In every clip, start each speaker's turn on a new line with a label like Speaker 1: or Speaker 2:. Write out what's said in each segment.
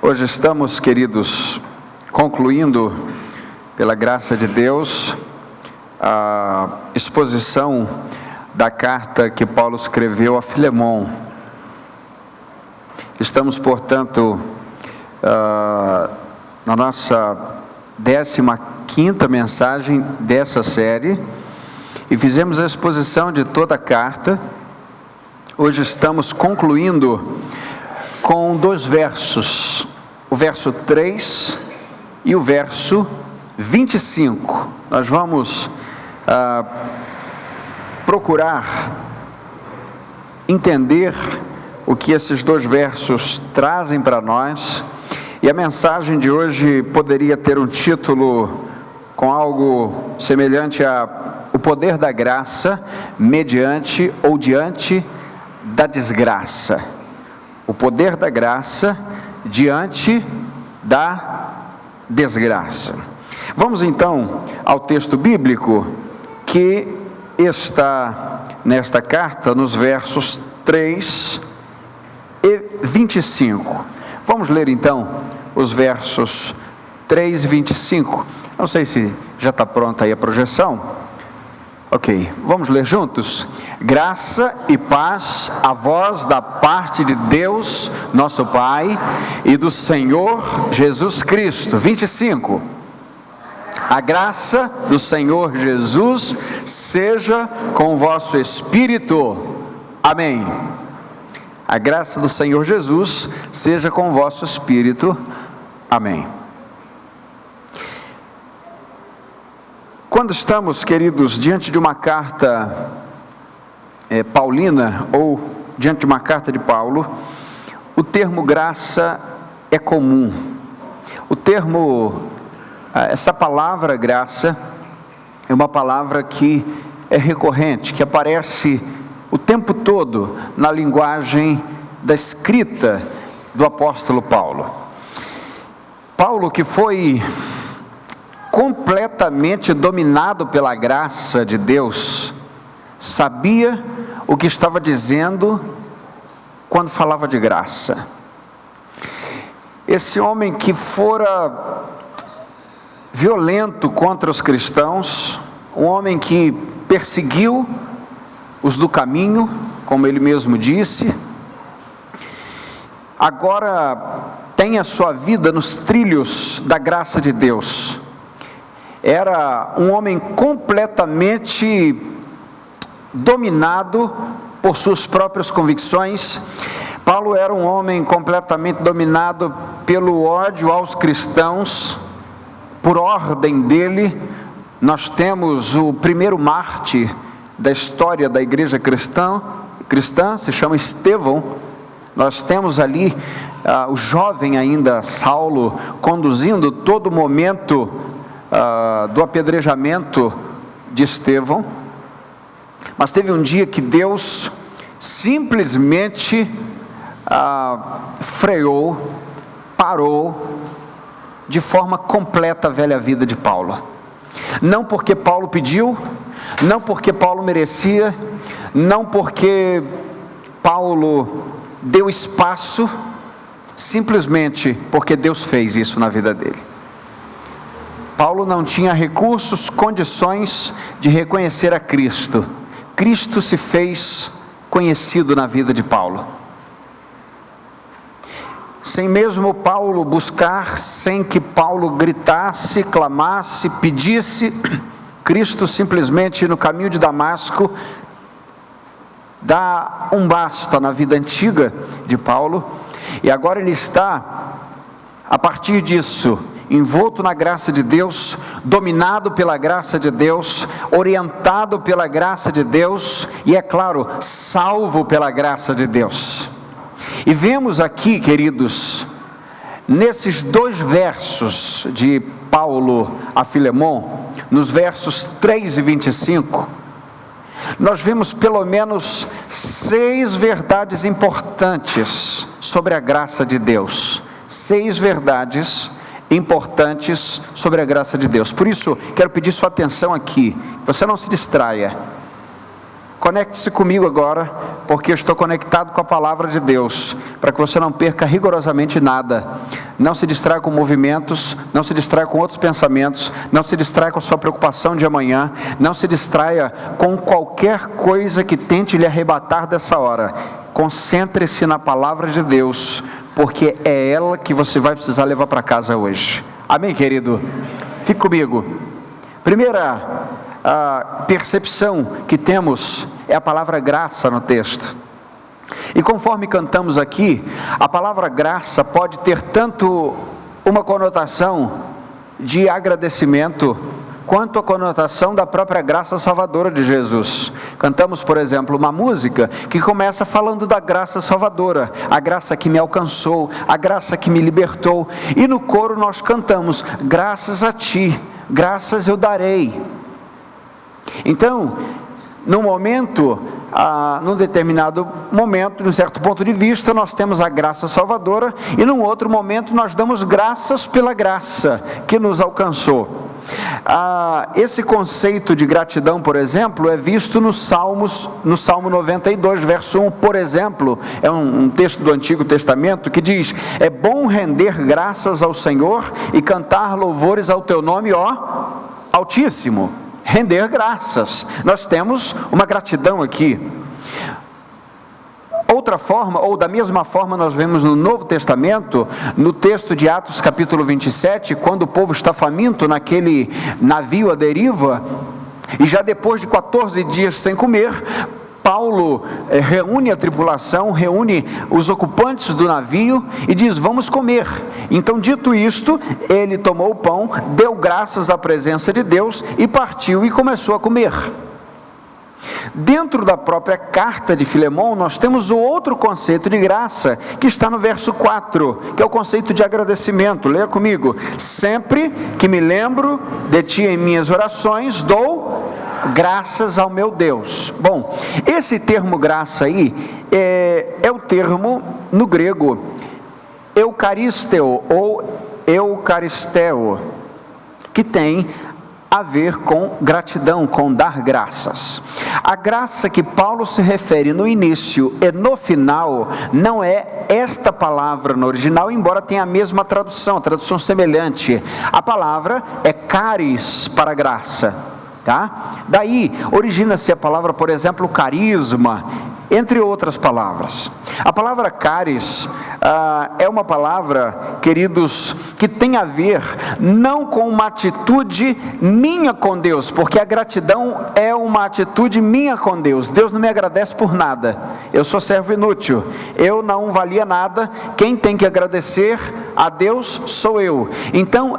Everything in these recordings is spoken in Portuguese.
Speaker 1: Hoje estamos, queridos, concluindo, pela graça de Deus, a exposição da carta que Paulo escreveu a Filemon. Estamos, portanto, na nossa 15ª mensagem dessa série, e fizemos a exposição de toda a carta. Hoje estamos concluindo com 2 versos, o verso 3 e o verso 25. Nós vamos procurar entender o que esses 2 versos trazem para nós, e a mensagem de hoje poderia ter um título com algo semelhante a o poder da graça mediante ou diante da desgraça. O poder da graça diante da desgraça. Vamos então ao texto bíblico que está nesta carta, nos versos 3 e 25. Vamos ler então os versos 3 e 25. Não sei se já está pronta aí a projeção. Ok, vamos ler juntos? Graça e paz a vós da parte de Deus, nosso Pai, e do Senhor Jesus Cristo. 25. A graça do Senhor Jesus seja com o vosso espírito. Amém. A graça do Senhor Jesus seja com o vosso espírito. Amém. Quando estamos, queridos, diante de uma carta paulina, ou diante de uma carta de Paulo, o termo graça é comum. O termo, essa palavra graça, é uma palavra que é recorrente, que aparece o tempo todo na linguagem da escrita do apóstolo Paulo. Paulo, que foi completamente dominado pela graça de Deus, sabia o que estava dizendo quando falava de graça. Esse homem que fora violento contra os cristãos, um homem que perseguiu os do caminho, como ele mesmo disse, agora tem a sua vida nos trilhos da graça de Deus. Era um homem completamente dominado por suas próprias convicções. Paulo era um homem completamente dominado pelo ódio aos cristãos. Por ordem dele, nós temos o primeiro mártir da história da igreja cristã, se chama Estevão. Nós temos ali o jovem ainda Saulo conduzindo todo o momento do apedrejamento de Estevão. Mas teve um dia que Deus simplesmente freou, parou de forma completa a velha vida de Paulo. Não porque Paulo pediu, não porque Paulo merecia, não porque Paulo deu espaço, simplesmente porque Deus fez isso na vida dele. Paulo não tinha recursos, condições de reconhecer a Cristo. Cristo se fez conhecido na vida de Paulo. Sem mesmo Paulo buscar, sem que Paulo gritasse, clamasse, pedisse, Cristo simplesmente no caminho de Damasco dá um basta na vida antiga de Paulo, e agora ele está, a partir disso, envolto na graça de Deus, dominado pela graça de Deus, orientado pela graça de Deus, e é claro, salvo pela graça de Deus. E vemos aqui, queridos, nesses 2 versos de Paulo a Filemon, nos versos 3 e 25, nós vemos pelo menos 6 verdades importantes sobre a graça de Deus. 6 verdades importantes sobre a graça de Deus. Por isso, quero pedir sua atenção aqui, que você não se distraia. Conecte-se comigo agora, porque eu estou conectado com a palavra de Deus, para que você não perca rigorosamente nada. Não se distraia com movimentos, não se distraia com outros pensamentos, não se distraia com a sua preocupação de amanhã, não se distraia com qualquer coisa que tente lhe arrebatar dessa hora. Concentre-se na palavra de Deus, porque é ela que você vai precisar levar para casa hoje. Amém, querido? Fique comigo. Primeira percepção que temos é a palavra graça no texto. E conforme cantamos aqui, a palavra graça pode ter tanto uma conotação de agradecimento, quanto a conotação da própria graça salvadora de Jesus. Cantamos, por exemplo, uma música que começa falando da graça salvadora, a graça que me alcançou, a graça que me libertou, e no coro nós cantamos, graças a ti, graças eu darei. Então, num determinado momento, de um certo ponto de vista, nós temos a graça salvadora, e num outro momento nós damos graças pela graça que nos alcançou. Esse conceito de gratidão, por exemplo, é visto no Salmo 92, verso 1, por exemplo, é um texto do Antigo Testamento que diz, é bom render graças ao Senhor e cantar louvores ao teu nome, ó Altíssimo. Render graças, nós temos uma gratidão aqui. Outra forma, ou da mesma forma, nós vemos no Novo Testamento, no texto de Atos capítulo 27, quando o povo está faminto naquele navio à deriva, e já depois de 14 dias sem comer, Paulo reúne a tripulação, reúne os ocupantes do navio e diz, vamos comer. Então, dito isto, ele tomou o pão, deu graças à presença de Deus e partiu e começou a comer. Dentro da própria carta de Filemão, nós temos o outro conceito de graça, que está no verso 4, que é o conceito de agradecimento. Leia comigo. Sempre que me lembro de ti em minhas orações, dou graças ao meu Deus. Bom, esse termo graça aí é o termo no grego eucaristeo ou eucaristeo, que tem a ver com gratidão, com dar graças. A graça que Paulo se refere no início e no final não é esta palavra no original, embora tenha a mesma tradução semelhante. A palavra é charis para graça, tá? Daí origina-se a palavra, por exemplo, carisma, entre outras palavras. A palavra charis é uma palavra, queridos, que tem a ver não com uma atitude minha com Deus, porque a gratidão é uma atitude minha com Deus. Deus não me agradece por nada, eu sou servo inútil, eu não valia nada, quem tem que agradecer a Deus sou eu. Então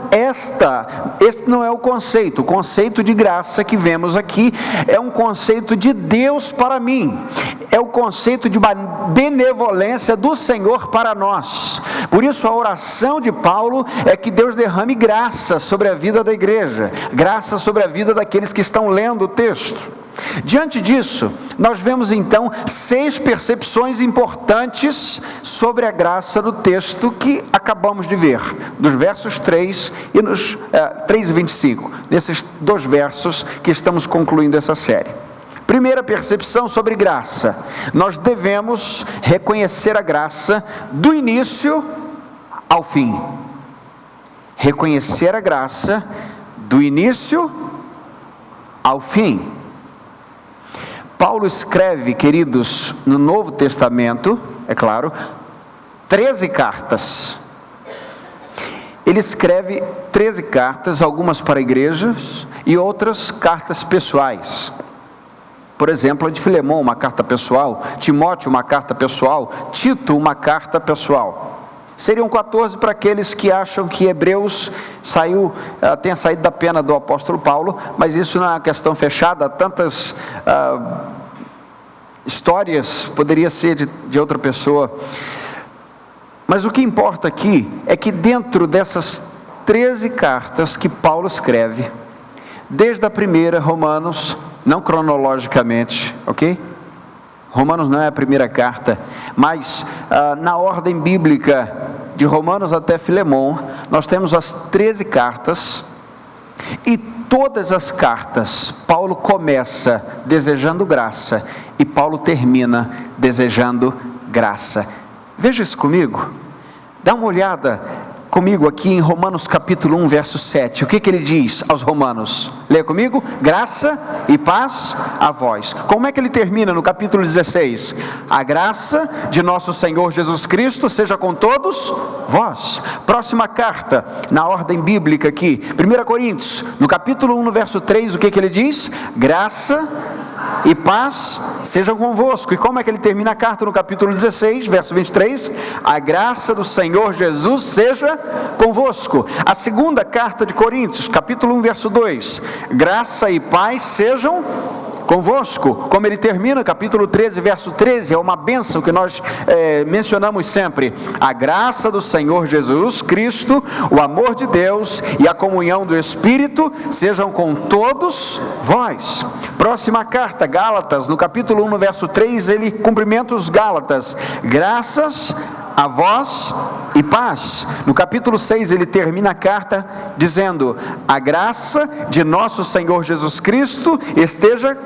Speaker 1: este não é o conceito de graça que vemos aqui, é um conceito de Deus para mim, é o conceito de uma benevolência do Senhor para nós. Por isso a oração de Paulo é que Deus derrame graça sobre a vida da igreja, graça sobre a vida daqueles que estão lendo o texto. Diante disso, nós vemos então 6 percepções importantes sobre a graça do texto que acabamos de ver, dos versos 3 e 3 e 25, nesses 2 versos que estamos concluindo essa série. Primeira percepção sobre graça, nós devemos reconhecer a graça do início ao fim. Reconhecer a graça do início ao fim. Paulo escreve, queridos, no Novo Testamento, é claro, 13 cartas. Ele escreve 13 cartas, algumas para igrejas e outras cartas pessoais. Por exemplo, a de Filemão, uma carta pessoal, Timóteo, uma carta pessoal, Tito, uma carta pessoal. Seriam 14 para aqueles que acham que Hebreus tenha saído da pena do apóstolo Paulo, mas isso não é uma questão fechada, tantas histórias, poderia ser de outra pessoa. Mas o que importa aqui é que dentro dessas 13 cartas que Paulo escreve, desde a primeira, Romanos, não cronologicamente, ok? Romanos não é a primeira carta, mas na ordem bíblica, de Romanos até Filemão, nós temos as 13 cartas, e Todas as cartas, Paulo começa desejando graça e Paulo termina desejando graça. Veja isso comigo. Dá uma olhada comigo aqui em Romanos capítulo 1, verso 7. O que ele diz aos romanos? Leia comigo. Graça e paz a vós. Como é que ele termina no capítulo 16? A graça de nosso Senhor Jesus Cristo seja com todos vós. Próxima carta, na ordem bíblica aqui, 1 Coríntios, no capítulo 1, no verso 3, o que ele diz? Graça e paz sejam convosco. E como é que ele termina a carta no capítulo 16, verso 23? A graça do Senhor Jesus seja convosco. A segunda carta de Coríntios, capítulo 1, verso 2, graça e paz sejam convosco. Como ele termina, capítulo 13, verso 13, é uma bênção que nós mencionamos sempre. A graça do Senhor Jesus Cristo, o amor de Deus e a comunhão do Espírito sejam com todos vós. Próxima carta, Gálatas, no capítulo 1, no verso 3, ele cumprimenta os Gálatas. Graças a vós e paz. No capítulo 6 ele termina a carta dizendo: a graça de nosso Senhor Jesus Cristo esteja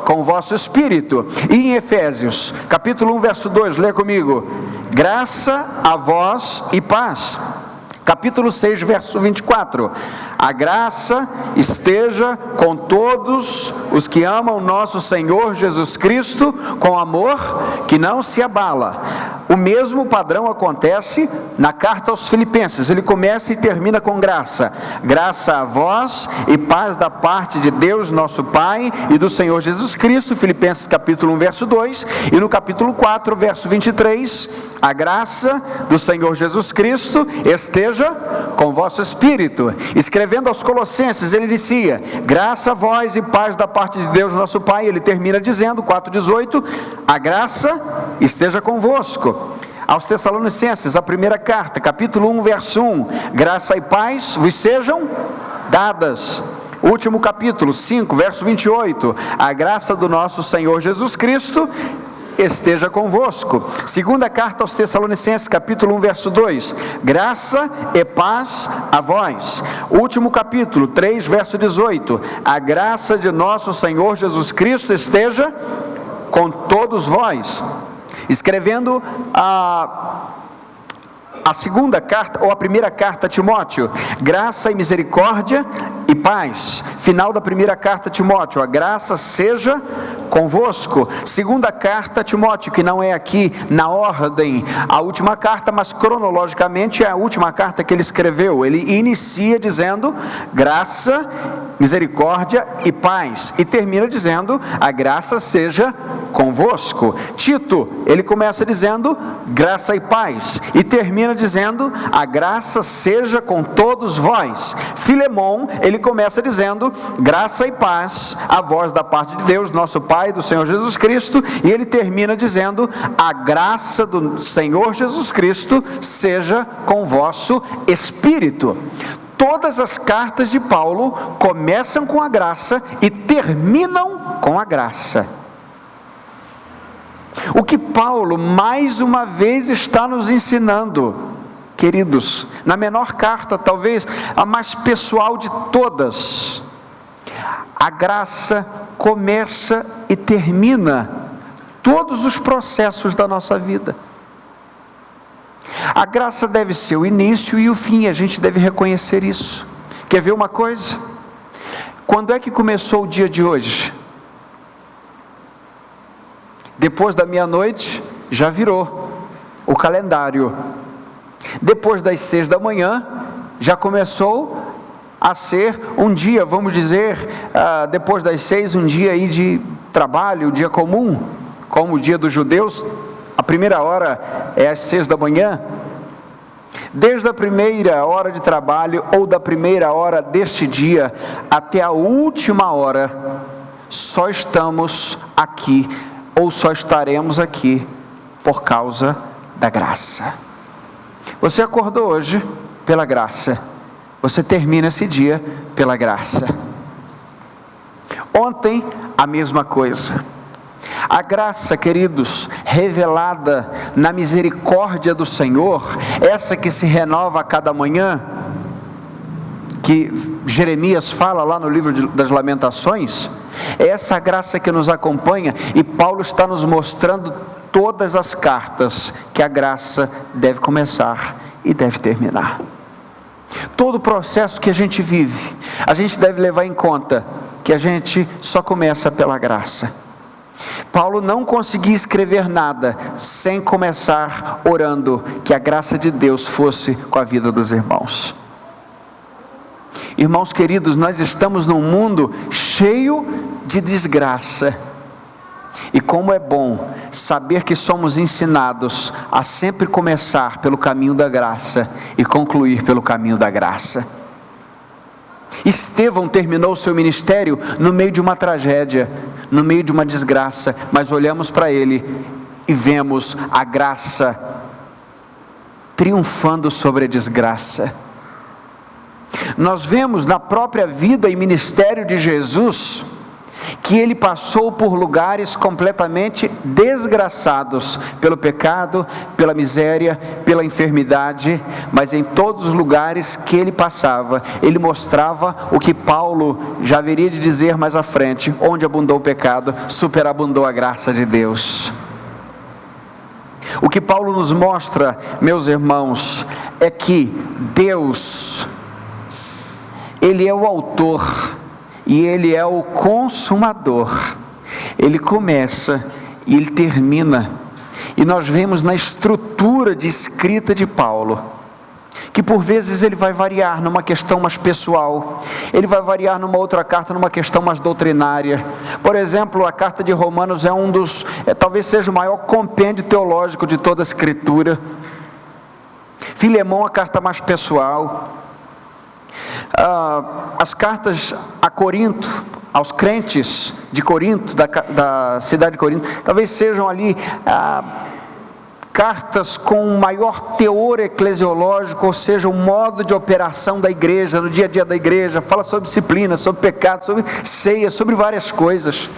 Speaker 1: com o vosso espírito. E em Efésios, capítulo 1, verso 2, lê comigo: graça a vós e paz. Capítulo 6, verso 24, a graça esteja com todos os que amam nosso Senhor Jesus Cristo com amor que não se abala. O mesmo padrão acontece na carta aos Filipenses. Ele começa e termina com graça. Graça a vós e paz da parte de Deus nosso Pai e do Senhor Jesus Cristo. Filipenses capítulo 1, verso 2. E no capítulo 4, verso 23, a graça do Senhor Jesus Cristo esteja com o vosso espírito. Escrevendo aos Colossenses, ele inicia: graça a vós e paz da parte de Deus nosso Pai. Ele termina dizendo, 4:18, a graça esteja convosco. Aos Tessalonicenses, a primeira carta, capítulo 1, verso 1, graça e paz vos sejam dadas. Último capítulo, 5, verso 28, a graça do nosso Senhor Jesus Cristo esteja convosco. Segunda carta aos Tessalonicenses, capítulo 1, verso 2, graça e paz a vós. Último capítulo, 3, verso 18, a graça de nosso Senhor Jesus Cristo esteja com todos vós. Escrevendo a segunda carta, ou a primeira carta a Timóteo, graça e misericórdia e paz. Final da primeira carta a Timóteo, a graça seja convosco. Segunda carta a Timóteo, que não é aqui na ordem a última carta, mas cronologicamente é a última carta que ele escreveu. Ele inicia dizendo graça, misericórdia e paz, e termina dizendo a graça seja convosco. Tito, ele começa dizendo graça e paz, e termina dizendo a graça seja com todos vós. Filemon, ele começa dizendo graça e paz a vós da parte de Deus nosso Pai, do Senhor Jesus Cristo, e ele termina dizendo a graça do Senhor Jesus Cristo seja com o vosso espírito. Todas as cartas de Paulo começam com a graça e terminam com a graça. O que Paulo mais uma vez está nos ensinando, queridos, na menor carta, talvez a mais pessoal de todas, a graça começa e termina todos os processos da nossa vida. A graça deve ser o início e o fim, a gente deve reconhecer isso. Quer ver uma coisa? Quando é que começou o dia de hoje? Depois da meia-noite, já virou o calendário. Depois das 6 da manhã, já começou a ser um dia, vamos dizer, depois das 6, um dia aí de trabalho, um dia comum, como o dia dos judeus. A primeira hora é às 6 da manhã. Desde a primeira hora de trabalho, ou da primeira hora deste dia, até a última hora, só estamos aqui, ou só estaremos aqui, por causa da graça. Você acordou hoje pela graça, você termina esse dia pela graça. Ontem, a mesma coisa. A graça, queridos, revelada na misericórdia do Senhor, essa que se renova a cada manhã, que Jeremias fala lá no livro das Lamentações, é essa graça que nos acompanha, e Paulo está nos mostrando todas as cartas que a graça deve começar e deve terminar. Todo o processo que a gente vive, a gente deve levar em conta que a gente só começa pela graça. Paulo não conseguia escrever nada sem começar orando que a graça de Deus fosse com a vida dos irmãos. Irmãos queridos, nós estamos num mundo cheio de desgraça, e como é bom saber que somos ensinados a sempre começar pelo caminho da graça e concluir pelo caminho da graça. Estevão terminou seu ministério no meio de uma tragédia, no meio de uma desgraça, mas olhamos para ele e vemos a graça triunfando sobre a desgraça. Nós vemos na própria vida e ministério de Jesus que ele passou por lugares completamente desgraçados pelo pecado, pela miséria, pela enfermidade, mas em todos os lugares que ele passava, ele mostrava o que Paulo já haveria de dizer mais à frente: onde abundou o pecado, superabundou a graça de Deus. O que Paulo nos mostra, meus irmãos, é que Deus, Ele é o autor e Ele é o consumador. Ele começa e Ele termina. E nós vemos na estrutura de escrita de Paulo, que por vezes ele vai variar numa questão mais pessoal, ele vai variar numa outra carta, numa questão mais doutrinária. Por exemplo, a carta de Romanos é talvez seja o maior compêndio teológico de toda a escritura. Filemão, a carta mais pessoal. As cartas a Corinto, aos crentes de Corinto, da cidade de Corinto, talvez sejam ali cartas com maior teor eclesiológico, ou seja, o modo de operação da igreja, no dia a dia da igreja. Fala sobre disciplina, sobre pecado, sobre ceia, sobre várias coisas.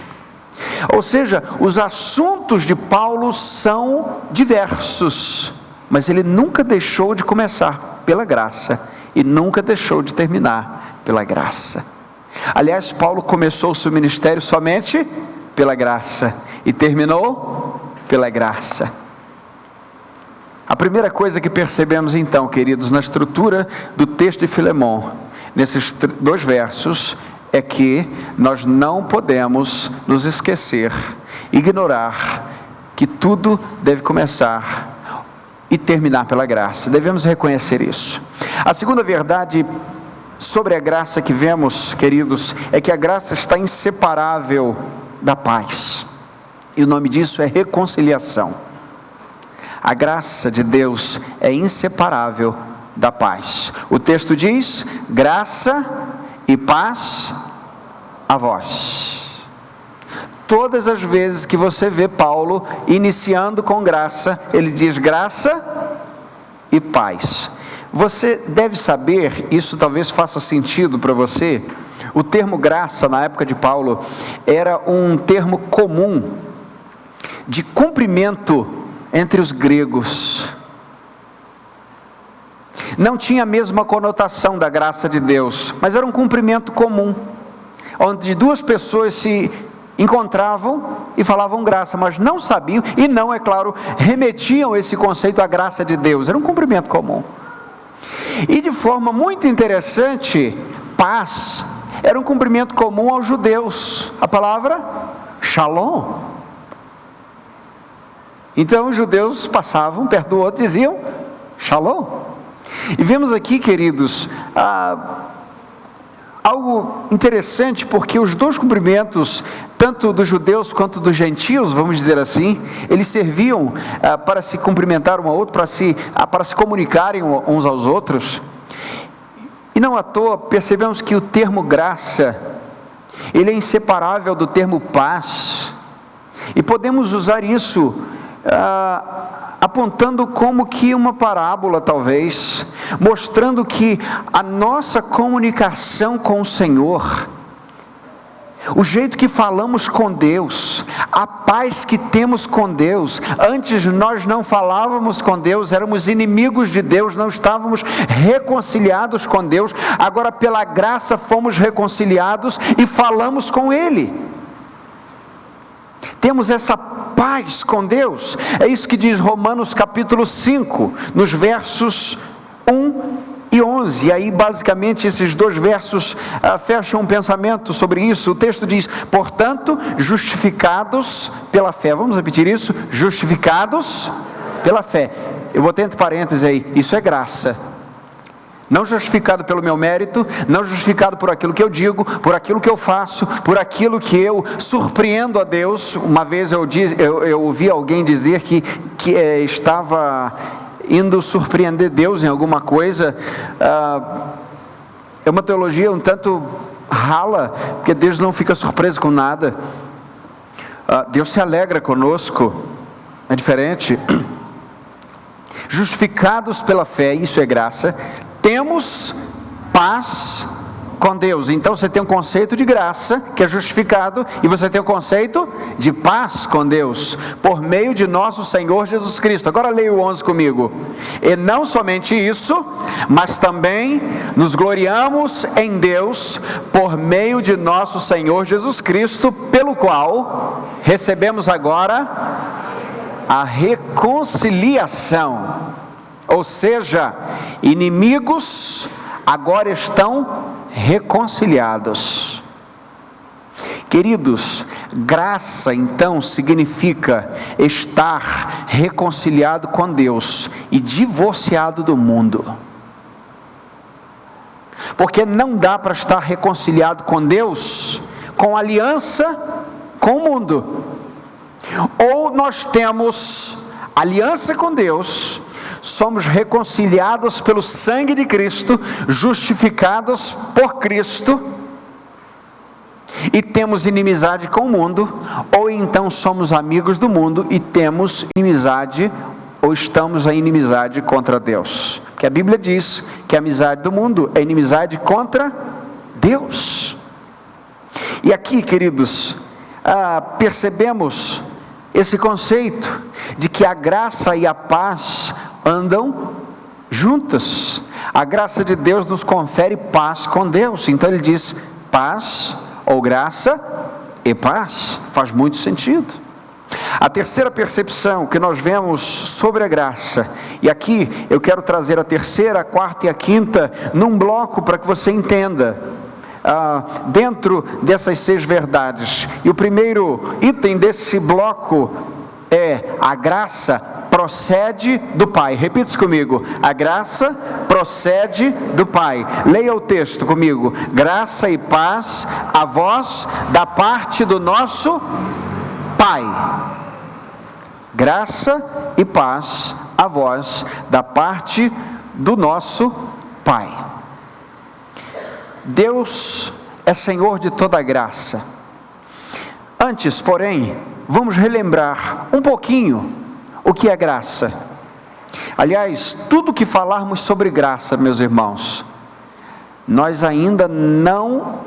Speaker 1: Ou seja, os assuntos de Paulo são diversos, mas ele nunca deixou de começar pela graça e nunca deixou de terminar pela graça. Aliás, Paulo começou o seu ministério somente pela graça e terminou pela graça. A primeira coisa que percebemos então, queridos, na estrutura do texto de Filemão, nesses 2 versos, é que nós não podemos nos esquecer, ignorar que tudo deve começar e terminar pela graça. Devemos reconhecer isso. A segunda verdade sobre a graça que vemos, queridos, é que a graça está inseparável da paz. E o nome disso é reconciliação. A graça de Deus é inseparável da paz. O texto diz: graça e paz a vós. Todas as vezes que você vê Paulo iniciando com graça, ele diz graça e paz. Você deve saber, isso talvez faça sentido para você, o termo graça na época de Paulo era um termo comum de cumprimento entre os gregos. Não tinha a mesma conotação da graça de Deus, mas era um cumprimento comum, onde 2 pessoas se encontravam e falavam graça, mas não sabiam, e não, é claro, remetiam esse conceito à graça de Deus. Era um cumprimento comum. E de forma muito interessante, paz era um cumprimento comum aos judeus. A palavra shalom. Então os judeus passavam perto do outro e diziam shalom. E vemos aqui, queridos, algo interessante, porque os 2 cumprimentos, tanto dos judeus quanto dos gentios, vamos dizer assim, eles serviam para se cumprimentar um ao outro, para se comunicarem uns aos outros. E não à toa percebemos que o termo graça, ele é inseparável do termo paz, e podemos usar isso apontando como que uma parábola, talvez, mostrando que a nossa comunicação com o Senhor o jeito que falamos com Deus, a paz que temos com Deus. Antes nós não falávamos com Deus, éramos inimigos de Deus, não estávamos reconciliados com Deus. Agora pela graça fomos reconciliados e falamos com Ele. Temos essa paz com Deus. É isso que diz Romanos capítulo 5, nos versos 1 e 11, e aí basicamente esses dois versos fecham um pensamento sobre isso. O texto diz: portanto, justificados pela fé. Vamos repetir isso? Justificados pela fé. Eu botei entre parênteses aí, isso é graça. Não justificado pelo meu mérito, não justificado por aquilo que eu digo, por aquilo que eu faço, por aquilo que eu surpreendo a Deus. Uma vez eu ouvi alguém dizer que estava indo surpreender Deus em alguma coisa. É uma teologia um tanto rala, porque Deus não fica surpreso com nada. Deus se alegra conosco, é diferente. Justificados pela fé, isso é graça, temos paz com Deus. Então você tem um conceito de graça, que é justificado, e você tem o conceito de paz com Deus, por meio de nosso Senhor Jesus Cristo. Agora leia o 11 comigo. E não somente isso, mas também nos gloriamos em Deus, por meio de nosso Senhor Jesus Cristo, pelo qual recebemos agora a reconciliação. Ou seja, inimigos agora estão reconciliados. Queridos, graça então significa estar reconciliado com Deus e divorciado do mundo. Porque não dá para estar reconciliado com Deus com aliança com o mundo. Ou nós temos aliança com Deus, somos reconciliados pelo sangue de Cristo, justificados por Cristo, e temos inimizade com o mundo, ou então somos amigos do mundo e temos inimizade, ou estamos em inimizade contra Deus. Porque a Bíblia diz que a amizade do mundo é inimizade contra Deus. E aqui, queridos, percebemos esse conceito de que a graça e a paz andam juntas. A graça de Deus nos confere paz com Deus. Então ele diz paz, ou graça e paz. Faz muito sentido. A terceira percepção que nós vemos sobre a graça, e aqui eu quero trazer a terceira, a quarta e a quinta num bloco para que você entenda dentro dessas 6 verdades. E o primeiro item desse bloco é: a graça procede do Pai. Repita isso comigo: a graça procede do Pai. Leia o texto comigo: graça e paz a vós da parte do nosso Pai. Graça e paz a vós da parte do nosso Pai. Deus é Senhor de toda graça. Antes, porém, vamos relembrar um pouquinho o que é graça. Aliás, tudo que falarmos sobre graça, meus irmãos, nós ainda não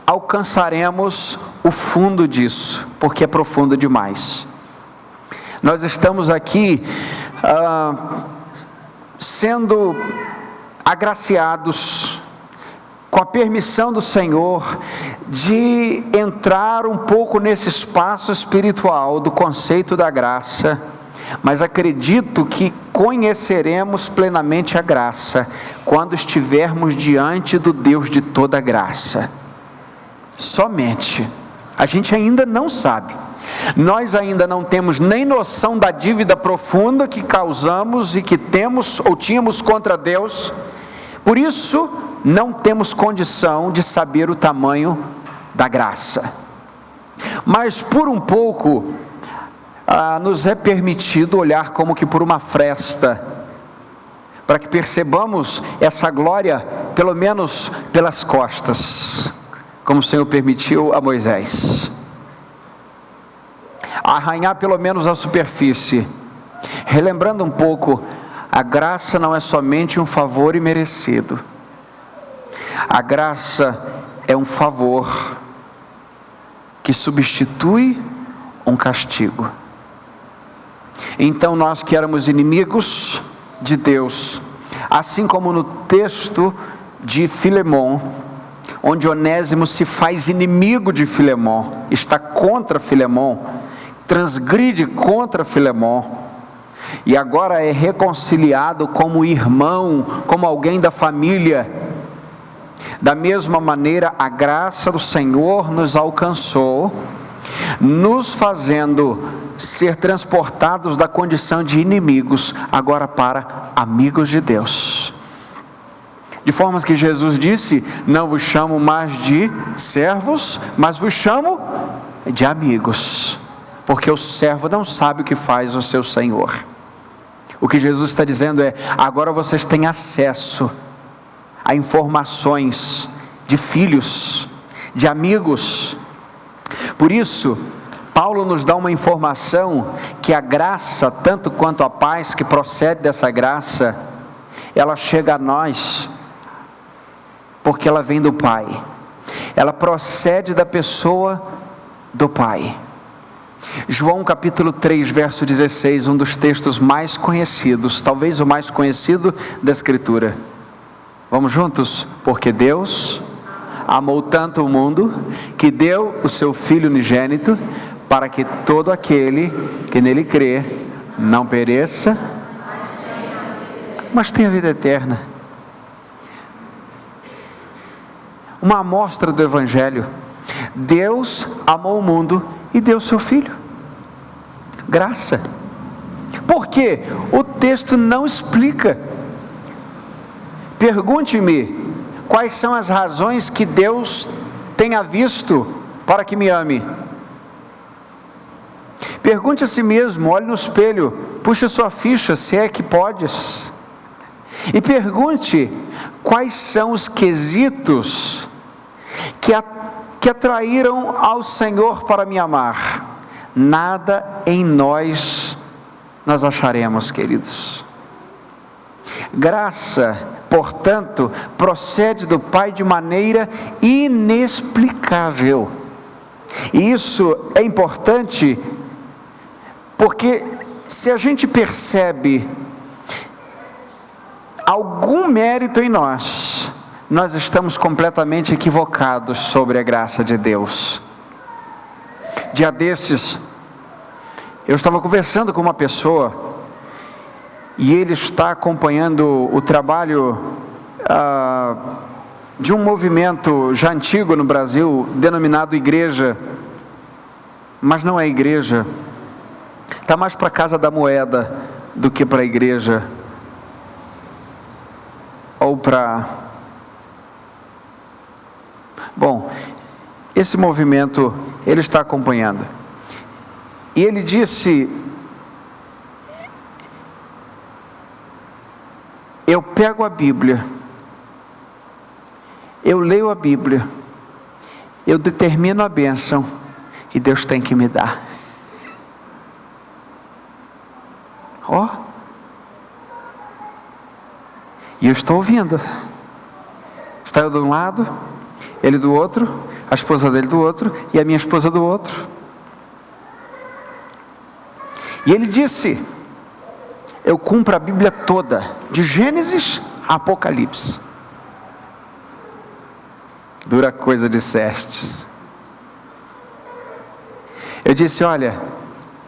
Speaker 1: alcançaremos o fundo disso, porque é profundo demais. Nós estamos aqui sendo agraciados com a permissão do Senhor de entrar um pouco nesse espaço espiritual do conceito da graça, mas acredito que conheceremos plenamente a graça quando estivermos diante do Deus de toda graça. Somente. A gente ainda não sabe. Nós ainda não temos nem noção da dívida profunda que causamos e que temos ou tínhamos contra Deus. Por isso, não temos condição de saber o tamanho da graça. Mas por um pouco, nos é permitido olhar como que por uma fresta, para que percebamos essa glória, pelo menos pelas costas, como o Senhor permitiu a Moisés. Arranhar pelo menos a superfície, relembrando um pouco, a graça não é somente um favor imerecido. A graça é um favor que substitui um castigo. Então nós que éramos inimigos de Deus, assim como no texto de Filemon, onde Onésimo se faz inimigo de Filemon, está contra Filemon, transgride contra Filemon, e agora é reconciliado como irmão, como alguém da família. Da mesma maneira, a graça do Senhor nos alcançou, nos fazendo ser transportados da condição de inimigos, agora para amigos de Deus. De forma que Jesus disse: não vos chamo mais de servos, mas vos chamo de amigos, porque o servo não sabe o que faz o seu Senhor. O que Jesus está dizendo é: agora vocês têm acesso a informações de filhos, de amigos. Por isso, Paulo nos dá uma informação que a graça, tanto quanto a paz que procede dessa graça, ela chega a nós porque ela vem do Pai, ela procede da pessoa do Pai. João capítulo 3, verso 16, um dos textos mais conhecidos, talvez o mais conhecido da Escritura. Vamos juntos? Porque Deus amou tanto o mundo, que deu o seu Filho unigênito, para que todo aquele que nele crê, não pereça, mas tenha vida eterna. Uma amostra do Evangelho: Deus amou o mundo e deu o seu Filho. Graça. Por quê? O texto não explica. Pergunte-me quais são as razões que Deus tenha visto para que me ame. Pergunte a si mesmo, olhe no espelho, puxe sua ficha, se é que podes, e pergunte quais são os quesitos que atraíram ao Senhor para me amar. Nada em nós acharemos, queridos. Graça, portanto, procede do Pai de maneira inexplicável. E isso é importante, porque se a gente percebe algum mérito em nós estamos completamente equivocados sobre a graça de Deus. Dia desses, eu estava conversando com uma pessoa, e ele está acompanhando o trabalho de um movimento já antigo no Brasil, denominado igreja, mas não é igreja, está mais para a Casa da Moeda do que para a igreja, ou para... Bom, esse movimento ele está acompanhando, e ele disse: eu pego a Bíblia, eu leio a Bíblia, eu determino a bênção, e Deus tem que me dar. Ó, e eu estou ouvindo. Está eu de um lado, ele do outro, a esposa dele do outro, e a minha esposa do outro. E ele disse: eu cumpro a Bíblia toda, de Gênesis a Apocalipse. Dura coisa disseste. Eu disse: olha,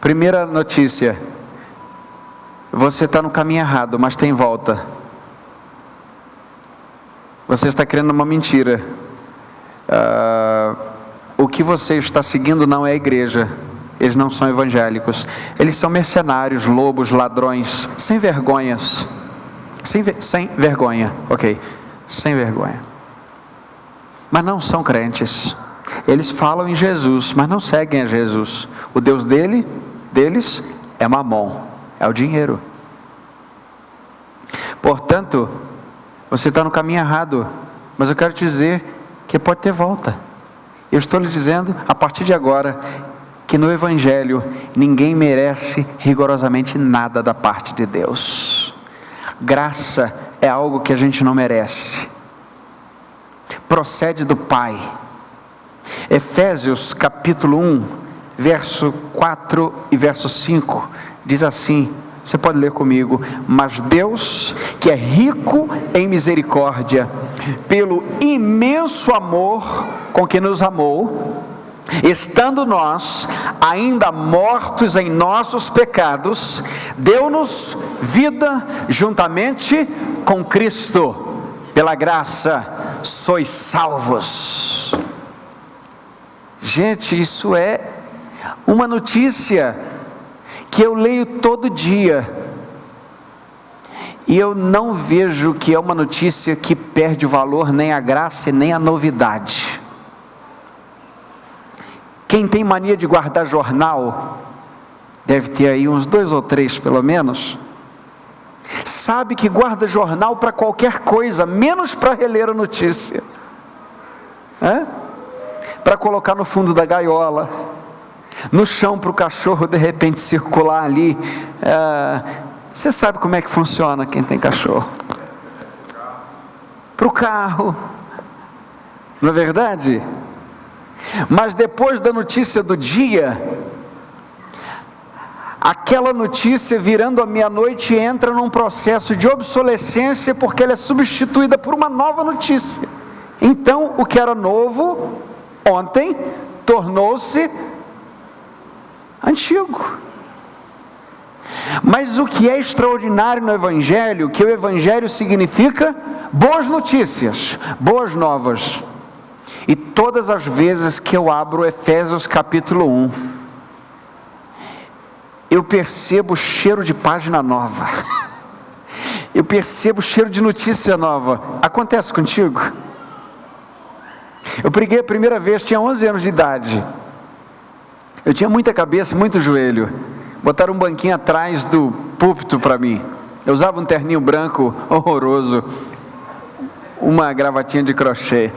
Speaker 1: primeira notícia, você está no caminho errado, mas tem volta. Você está crendo numa mentira. O que você está seguindo não é a igreja. Eles não são evangélicos. Eles são mercenários, lobos, ladrões, sem vergonhas. Sem vergonha, ok. Sem vergonha. Mas não são crentes. Eles falam em Jesus, mas não seguem a Jesus. O Deus deles é Mamon, é o dinheiro. Portanto, você está no caminho errado, mas eu quero te dizer que pode ter volta. Eu estou lhe dizendo, a partir de agora, que no Evangelho, ninguém merece rigorosamente nada da parte de Deus. Graça é algo que a gente não merece. Procede do Pai. Efésios capítulo 1, verso 4 e verso 5, diz assim, você pode ler comigo: mas Deus, que é rico em misericórdia, pelo imenso amor com que nos amou, estando nós ainda mortos em nossos pecados, deu-nos vida juntamente com Cristo. Pela graça sois salvos. Gente, isso é uma notícia que eu leio todo dia, e eu não vejo que é uma notícia que perde o valor, nem a graça e nem a novidade. Quem tem mania de guardar jornal, deve ter aí uns 2 ou 3 pelo menos, sabe que guarda jornal para qualquer coisa, menos para reler a notícia, para colocar no fundo da gaiola, no chão para o cachorro de repente circular ali. Você sabe como é que funciona quem tem cachorro? Para o carro, não é verdade? Mas depois da notícia do dia, aquela notícia virando a meia-noite entra num processo de obsolescência, porque ela é substituída por uma nova notícia. Então o que era novo ontem tornou-se antigo. Mas o que é extraordinário no Evangelho, que o Evangelho significa boas notícias, boas novas. E todas as vezes que eu abro Efésios capítulo 1, eu percebo o cheiro de página nova, eu percebo o cheiro de notícia nova. Acontece contigo? Eu preguei a primeira vez, tinha 11 anos de idade, eu tinha muita cabeça, muito joelho, botaram um banquinho atrás do púlpito para mim, eu usava um terninho branco horroroso, uma gravatinha de crochê,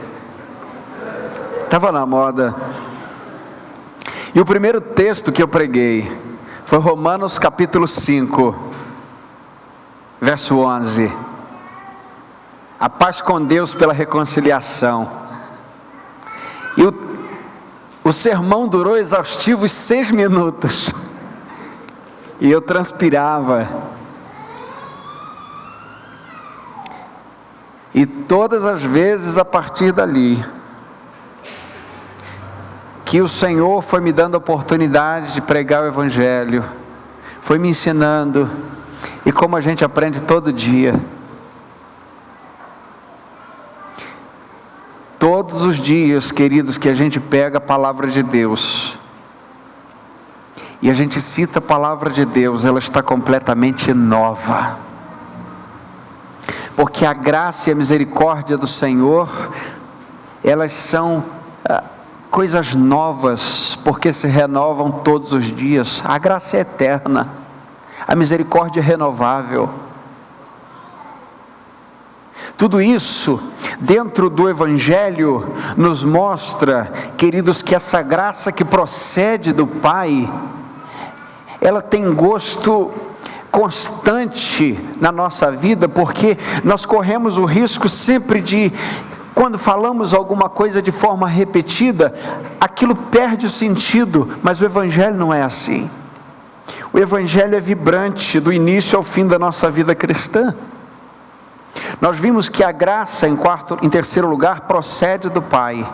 Speaker 1: estava na moda, e o primeiro texto que eu preguei foi Romanos capítulo 5, verso 11, a paz com Deus pela reconciliação. E o sermão durou exaustivos 6 minutos, e eu transpirava, e todas as vezes a partir dali, que o Senhor foi me dando a oportunidade de pregar o Evangelho, foi me ensinando, e como a gente aprende todo dia, todos os dias, queridos, que a gente pega a palavra de Deus, e a gente cita a palavra de Deus, ela está completamente nova, porque a graça e a misericórdia do Senhor, elas são coisas novas, porque se renovam todos os dias. A graça é eterna, a misericórdia é renovável. Tudo isso dentro do Evangelho nos mostra, queridos, que essa graça que procede do Pai, ela tem gosto constante na nossa vida, porque nós corremos o risco sempre de, quando falamos alguma coisa de forma repetida, aquilo perde o sentido, mas o Evangelho não é assim. O Evangelho é vibrante do início ao fim da nossa vida cristã. Nós vimos que a graça, em terceiro lugar, procede do Pai,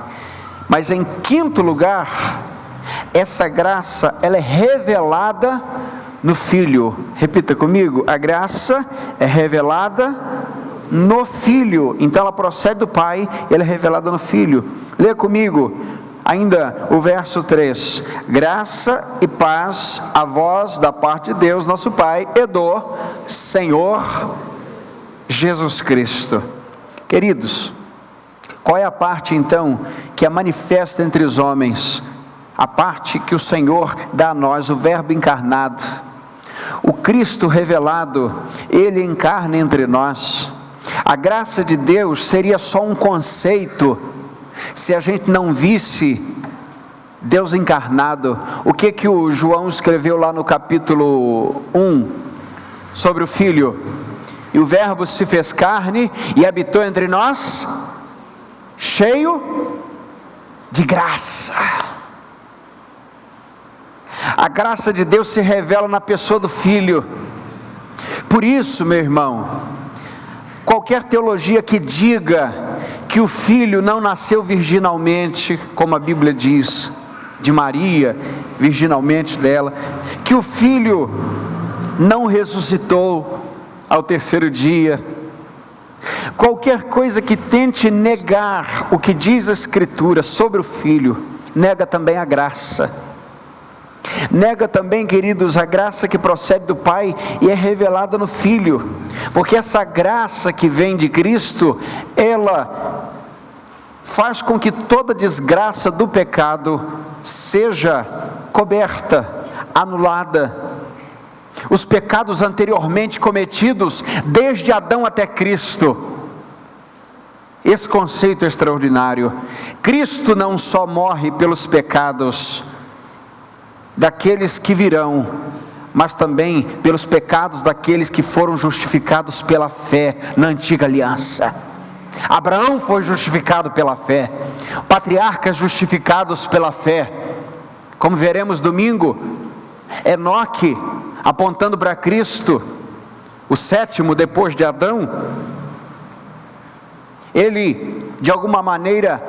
Speaker 1: mas em quinto lugar, essa graça, ela é revelada no Filho. Repita comigo: a graça é revelada no Filho. Então ela procede do Pai e ela é revelada no Filho. Leia comigo ainda o verso 3: graça e paz a vós da parte de Deus nosso Pai e do Senhor Jesus Cristo. Queridos, qual é a parte então que é manifesta entre os homens? A parte que o Senhor dá a nós, o Verbo encarnado, o Cristo revelado, Ele encarna entre nós. A graça de Deus seria só um conceito se a gente não visse Deus encarnado. O que o João escreveu lá no capítulo 1 sobre o Filho? E o Verbo se fez carne e habitou entre nós, cheio de graça. A graça de Deus se revela na pessoa do Filho. Por isso, meu irmão, qualquer teologia que diga que o Filho não nasceu virginalmente, como a Bíblia diz, de Maria, virginalmente dela, que o Filho não ressuscitou ao terceiro dia, qualquer coisa que tente negar o que diz a Escritura sobre o Filho, nega também a graça. Nega também, queridos, a graça que procede do Pai e é revelada no Filho, porque essa graça que vem de Cristo, ela faz com que toda desgraça do pecado seja coberta, anulada. Os pecados anteriormente cometidos, desde Adão até Cristo. Esse conceito é extraordinário. Cristo não só morre pelos pecados daqueles que virão, mas também pelos pecados daqueles que foram justificados pela fé na antiga aliança. Abraão foi justificado pela fé, patriarcas justificados pela fé, como veremos domingo, Enoque, apontando para Cristo, o sétimo depois de Adão, ele de alguma maneira,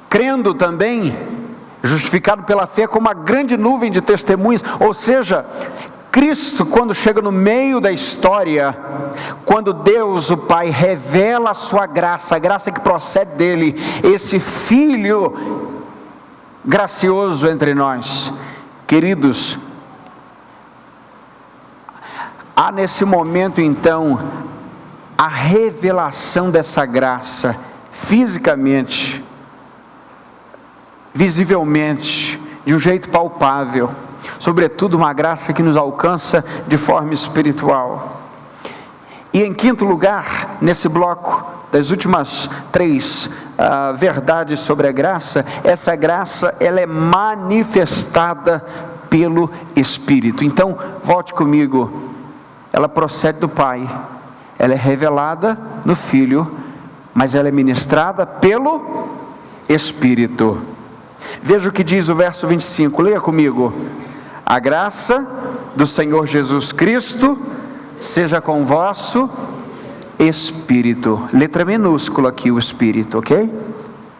Speaker 1: crendo também, justificado pela fé, como uma grande nuvem de testemunhas. Ou seja, Cristo, quando chega no meio da história, quando Deus o Pai revela a sua graça, a graça que procede dele, esse Filho gracioso entre nós, queridos, há nesse momento então a revelação dessa graça fisicamente, visivelmente, de um jeito palpável, sobretudo uma graça que nos alcança de forma espiritual. E em quinto lugar, nesse bloco das últimas três verdades sobre a graça, essa graça ela é manifestada pelo Espírito. Então volte comigo, ela procede do Pai, ela é revelada no Filho, mas ela é ministrada pelo Espírito. Veja o que diz o verso 25, leia comigo: a graça do Senhor Jesus Cristo seja com o vosso espírito, letra minúscula aqui o espírito, ok?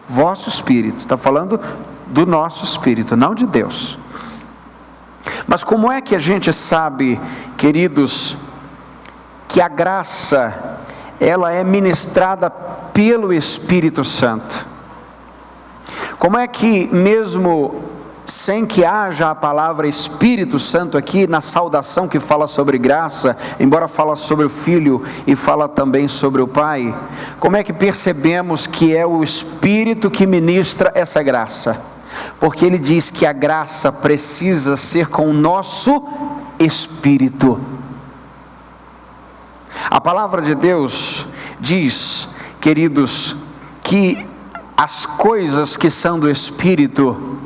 Speaker 1: Vosso espírito, está falando do nosso espírito, não de Deus. Mas como é que a gente sabe, queridos, que a graça, ela é ministrada pelo Espírito Santo? Como é que mesmo sem que haja a palavra Espírito Santo aqui na saudação que fala sobre graça, embora fala sobre o Filho e fala também sobre o Pai, como é que percebemos que é o Espírito que ministra essa graça? Porque ele diz que a graça precisa ser com o nosso espírito. A palavra de Deus diz, queridos, que as coisas que são do Espírito,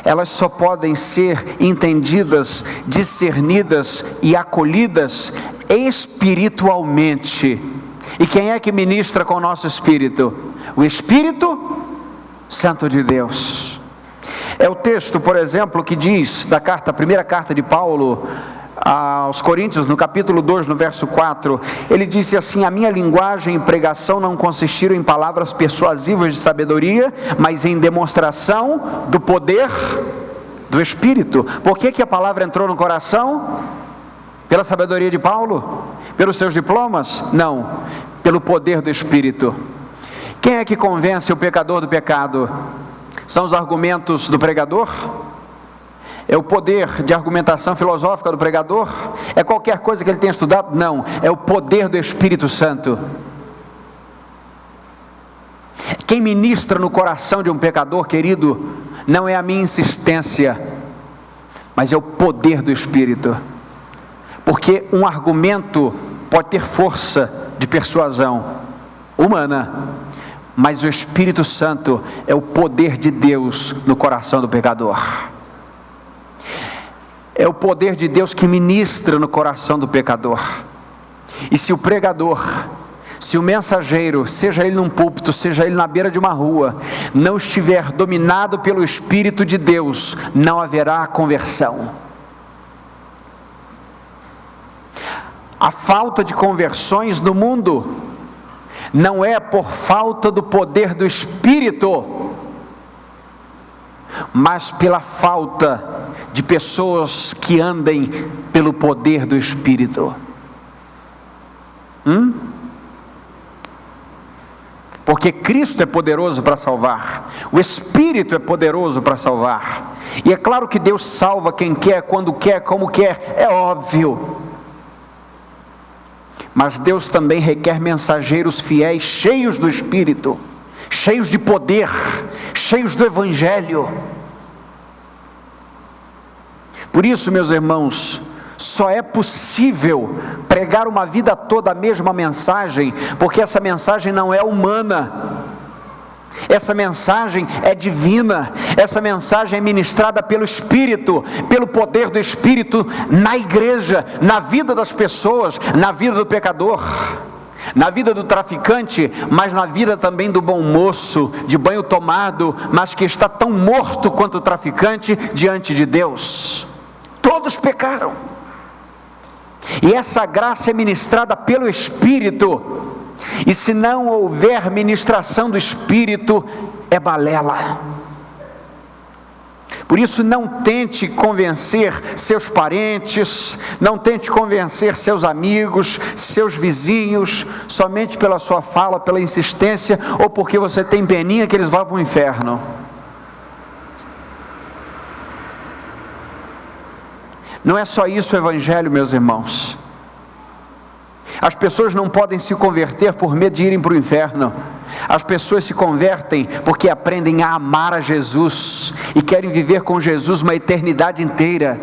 Speaker 1: elas só podem ser entendidas, discernidas e acolhidas espiritualmente. E quem é que ministra com o nosso espírito? O Espírito Santo de Deus. É o texto, por exemplo, que diz da carta, a primeira carta de Paulo aos Coríntios, no capítulo 2, no verso 4, ele disse assim: a minha linguagem e pregação não consistiram em palavras persuasivas de sabedoria, mas em demonstração do poder do Espírito. Por que a palavra entrou no coração? Pela sabedoria de Paulo? Pelos seus diplomas? Não, pelo poder do Espírito. Quem é que convence o pecador do pecado? São os argumentos do pregador? É o poder de argumentação filosófica do pregador? É qualquer coisa que ele tenha estudado? Não, é o poder do Espírito Santo. Quem ministra no coração de um pecador, querido, não é a minha insistência, mas é o poder do Espírito. Porque um argumento pode ter força de persuasão humana, mas o Espírito Santo é o poder de Deus no coração do pecador. É o poder de Deus que ministra no coração do pecador. E se o pregador, Se o mensageiro, seja ele num púlpito, seja ele na beira de uma rua, não estiver dominado pelo Espírito de Deus, não haverá conversão. A falta de conversões no mundo não é por falta do poder do Espírito, mas pela falta de pessoas que andem pelo poder do Espírito. Porque Cristo é poderoso para salvar, o Espírito é poderoso para salvar, e é claro que Deus salva quem quer, quando quer, como quer, é óbvio, mas Deus também requer mensageiros fiéis, cheios do Espírito, cheios de poder, cheios do Evangelho. Por isso, meus irmãos, só é possível pregar uma vida toda a mesma mensagem, porque essa mensagem não é humana, essa mensagem é divina, essa mensagem é ministrada pelo Espírito, pelo poder do Espírito na igreja, na vida das pessoas, na vida do pecador, na vida do traficante, mas na vida também do bom moço, de banho tomado, mas que está tão morto quanto o traficante diante de Deus. Todos pecaram, e essa graça é ministrada pelo Espírito, e se não houver ministração do Espírito, é balela. Por isso, não tente convencer seus parentes, não tente convencer seus amigos, seus vizinhos, somente pela sua fala, pela insistência, ou porque você tem peninha que eles vão para o inferno. Não é só isso o Evangelho, meus irmãos. As pessoas não podem se converter por medo de irem para o inferno. As pessoas se convertem porque aprendem a amar a Jesus e querem viver com Jesus uma eternidade inteira.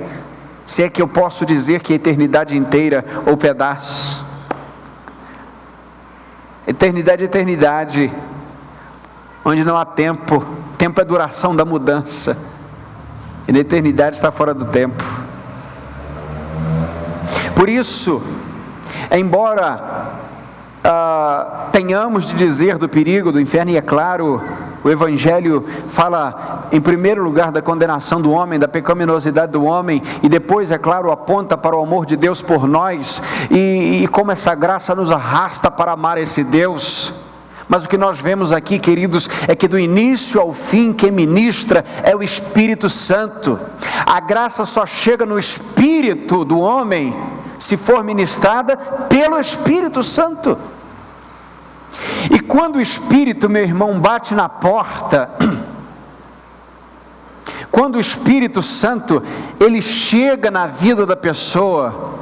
Speaker 1: Se é que eu posso dizer que eternidade inteira ou pedaço. Eternidade é eternidade, onde não há tempo. Tempo é a duração da mudança, e na eternidade está fora do tempo. Por isso, embora tenhamos de dizer do perigo do inferno, e é claro, o Evangelho fala em primeiro lugar da condenação do homem, da pecaminosidade do homem, e depois, é claro, aponta para o amor de Deus por nós, e como essa graça nos arrasta para amar esse Deus. Mas o que nós vemos aqui, queridos, é que do início ao fim quem ministra é o Espírito Santo. A graça só chega no espírito do homem se for ministrada pelo Espírito Santo. E quando o Espírito, meu irmão, bate na porta, quando o Espírito Santo, ele chega na vida da pessoa,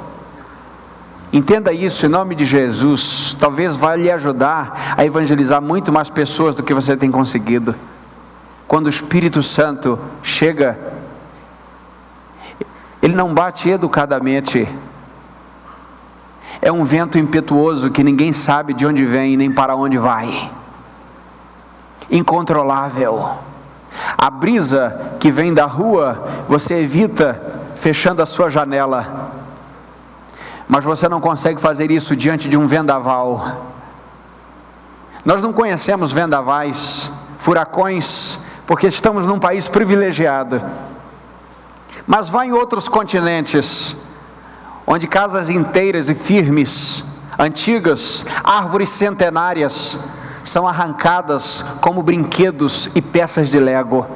Speaker 1: entenda isso em nome de Jesus, talvez vai lhe ajudar a evangelizar muito mais pessoas do que você tem conseguido. Quando o Espírito Santo chega, ele não bate educadamente, é um vento impetuoso que ninguém sabe de onde vem nem para onde vai, incontrolável. A brisa que vem da rua, você evita fechando a sua janela, mas você não consegue fazer isso diante de um vendaval. Nós não conhecemos vendavais, furacões, porque estamos num país privilegiado, mas vá em outros continentes, onde casas inteiras e firmes, antigas, árvores centenárias, são arrancadas como brinquedos e peças de Lego.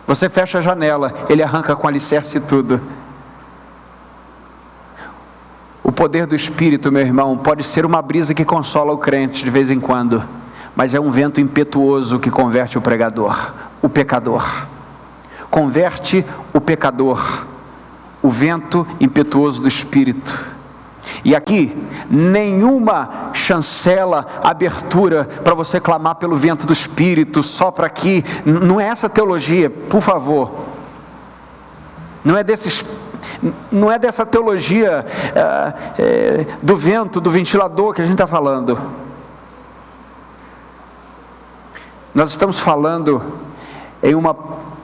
Speaker 1: Você fecha a janela, ele arranca com alicerce e tudo. O poder do Espírito, meu irmão, pode ser uma brisa que consola o crente de vez em quando, mas é um vento impetuoso que converte o pregador, o pecador. Converte o pecador, o vento impetuoso do Espírito. E aqui, nenhuma chancela, abertura para você clamar pelo vento do Espírito, só para que, não é essa teologia, por favor, não é dessa teologia do vento, do ventilador que a gente está falando. Nós estamos falando em uma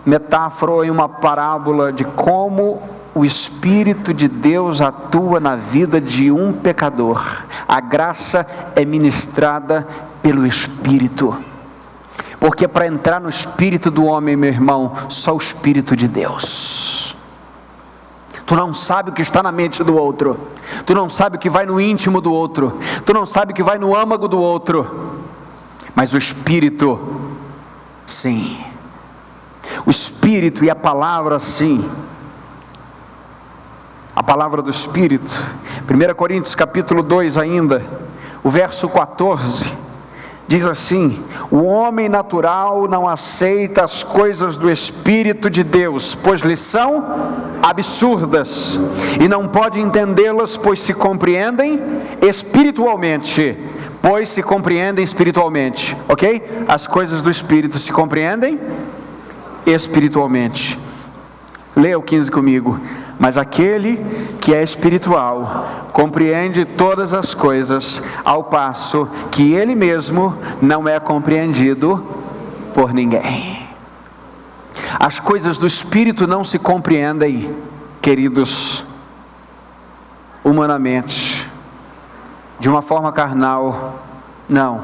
Speaker 1: metáfora, em uma parábola de como o Espírito de Deus atua na vida de um pecador. A graça é ministrada pelo Espírito. Porque para entrar no espírito do homem, meu irmão, só o Espírito de Deus. Tu não sabe o que está na mente do outro. Tu não sabe o que vai no íntimo do outro. Tu não sabe o que vai no âmago do outro. Mas o Espírito, sim. O Espírito e a palavra, sim. A palavra do Espírito. 1 Coríntios capítulo 2 ainda, o verso 14, diz assim: o homem natural não aceita as coisas do Espírito de Deus, pois lhe são absurdas, e não pode entendê-las, pois se compreendem espiritualmente. Pois se compreendem espiritualmente, ok? As coisas do Espírito se compreendem espiritualmente. Leia o 15 comigo. Mas aquele que é espiritual compreende todas as coisas, ao passo que ele mesmo não é compreendido por ninguém. As coisas do Espírito não se compreendem, queridos, humanamente, de uma forma carnal, não.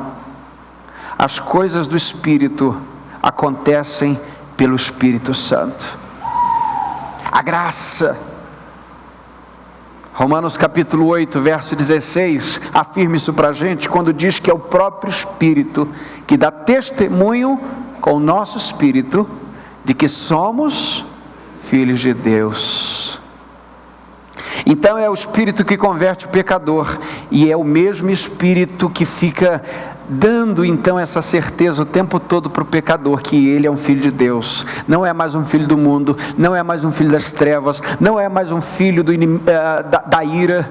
Speaker 1: As coisas do Espírito acontecem pelo Espírito Santo. A graça. Romanos capítulo 8, verso 16, afirma isso para a gente, quando diz que é o próprio Espírito que dá testemunho com o nosso espírito de que somos filhos de Deus. Então é o Espírito que converte o pecador, e é o mesmo Espírito que fica dando então essa certeza o tempo todo para o pecador, que ele é um filho de Deus, não é mais um filho do mundo, não é mais um filho das trevas, não é mais um filho da ira,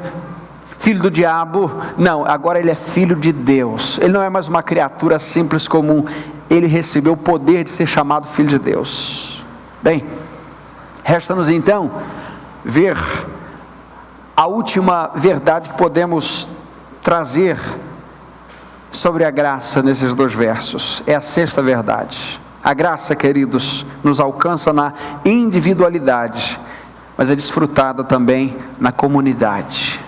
Speaker 1: filho do diabo, não, agora ele é filho de Deus, ele não é mais uma criatura simples comum, ele recebeu o poder de ser chamado filho de Deus. Bem, resta-nos então ver a última verdade que podemos trazer sobre a graça nesses dois versos. É a sexta verdade. A graça, queridos, nos alcança na individualidade, mas é desfrutada também na comunidade.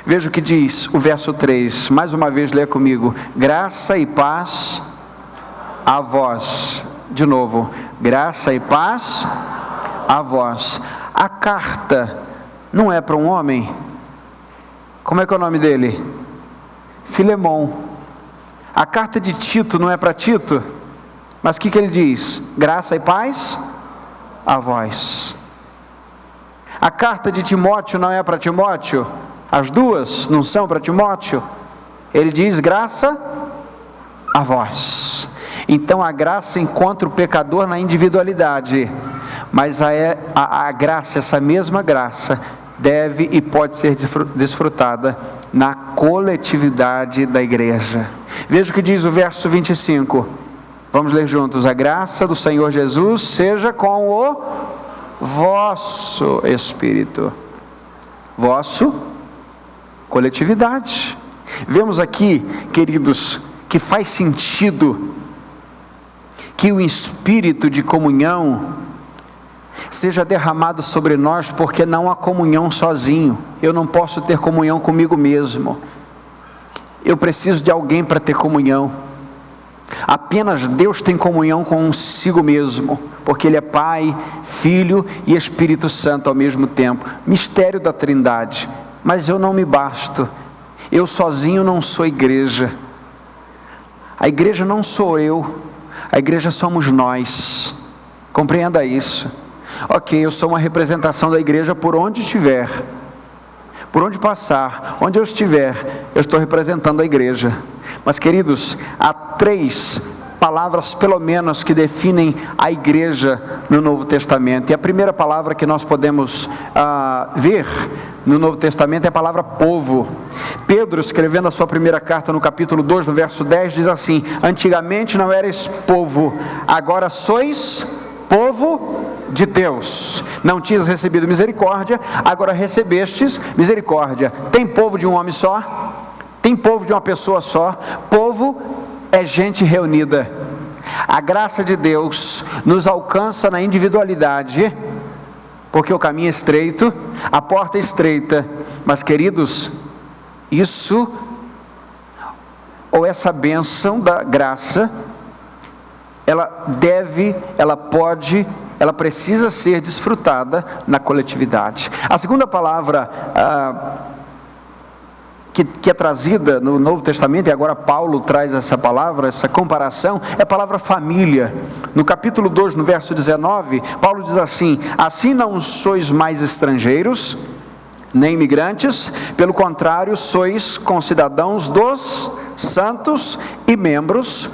Speaker 1: Veja o que diz o verso 3, mais uma vez leia comigo: graça e paz a vós. De novo, graça e paz a vós. A carta não é para um homem. Como é que é o nome dele? Filemão. A carta de Tito não é para Tito, mas o que ele diz? Graça e paz a vós. A carta de Timóteo não é para Timóteo, as duas não são para Timóteo. Ele diz graça a vós. Então a graça encontra o pecador na individualidade, mas a graça, essa mesma graça, deve e pode ser desfrutada na coletividade da igreja. Veja o que diz o verso 25, vamos ler juntos: a graça do Senhor Jesus seja com o vosso espírito. Vosso, coletividade. Vemos aqui, queridos, que faz sentido que o espírito de comunhão seja derramado sobre nós, porque não há comunhão sozinho. Eu não posso ter comunhão comigo mesmo, eu preciso de alguém para ter comunhão. Apenas Deus tem comunhão consigo mesmo, porque Ele é Pai, Filho e Espírito Santo ao mesmo tempo, mistério da Trindade. Mas eu não me basto, eu sozinho não sou igreja. A igreja não sou eu, a igreja somos nós. Compreenda isso. Ok, eu sou uma representação da igreja por onde estiver, por onde passar, onde eu estiver, eu estou representando a igreja. Mas, queridos, há 3 palavras pelo menos que definem a igreja no Novo Testamento. E a primeira palavra que nós podemos ver no Novo Testamento é a palavra povo. Pedro, escrevendo a sua primeira carta no capítulo 2, no verso 10, diz assim: antigamente não erais povo, agora sois povo de Deus. Não tinhas recebido misericórdia, agora recebestes misericórdia. Tem povo de um homem só? Tem povo de uma pessoa só? Povo é gente reunida. A graça de Deus nos alcança na individualidade, porque o caminho é estreito, a porta é estreita, mas queridos, isso, ou essa bênção da graça, ela precisa ser desfrutada na coletividade. A segunda palavra que é trazida no Novo Testamento, e agora Paulo traz essa palavra, essa comparação, é a palavra família. No capítulo 2, no verso 19, Paulo diz assim: assim não sois mais estrangeiros, nem imigrantes, pelo contrário, sois concidadãos dos santos e membros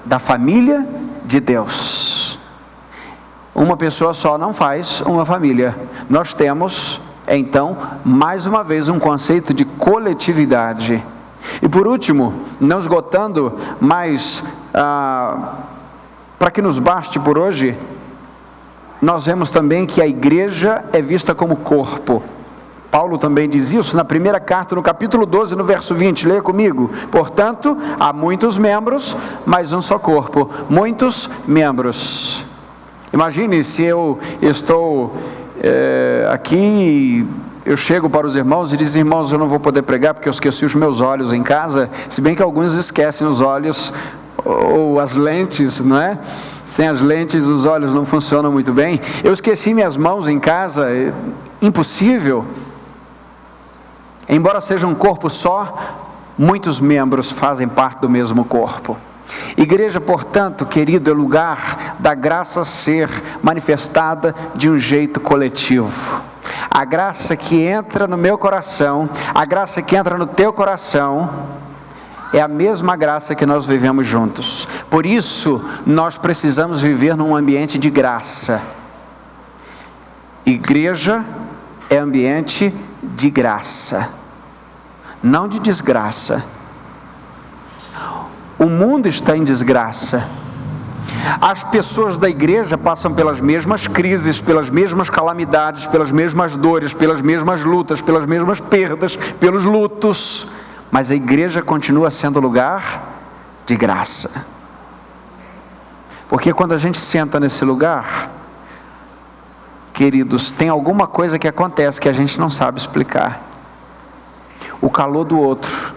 Speaker 1: da família de Deus. Uma pessoa só não faz uma família. Nós temos, então, mais uma vez, um conceito de coletividade. E por último, não esgotando, mas para que nos baste por hoje, nós vemos também que a igreja é vista como corpo. Paulo também diz isso na primeira carta, no capítulo 12, no verso 20, leia comigo. Portanto, há muitos membros, mas um só corpo. Muitos membros. Imagine se eu estou aqui, eu chego para os irmãos e diz: irmãos, eu não vou poder pregar porque eu esqueci os meus olhos em casa, se bem que alguns esquecem os olhos, ou as lentes, não é? Sem as lentes os olhos não funcionam muito bem. Eu esqueci minhas mãos em casa, impossível. Embora seja um corpo só, muitos membros fazem parte do mesmo corpo. Igreja, portanto, querido, é lugar da graça ser manifestada de um jeito coletivo. A graça que entra no meu coração, a graça que entra no teu coração, é a mesma graça que nós vivemos juntos. Por isso, nós precisamos viver num ambiente de graça. Igreja é ambiente de graça, não de desgraça. O mundo está em desgraça. As pessoas da igreja passam pelas mesmas crises, pelas mesmas calamidades, pelas mesmas dores, pelas mesmas lutas, pelas mesmas perdas, pelos lutos, mas a igreja continua sendo lugar de graça. Porque quando a gente senta nesse lugar, queridos, tem alguma coisa que acontece que a gente não sabe explicar. O calor do outro,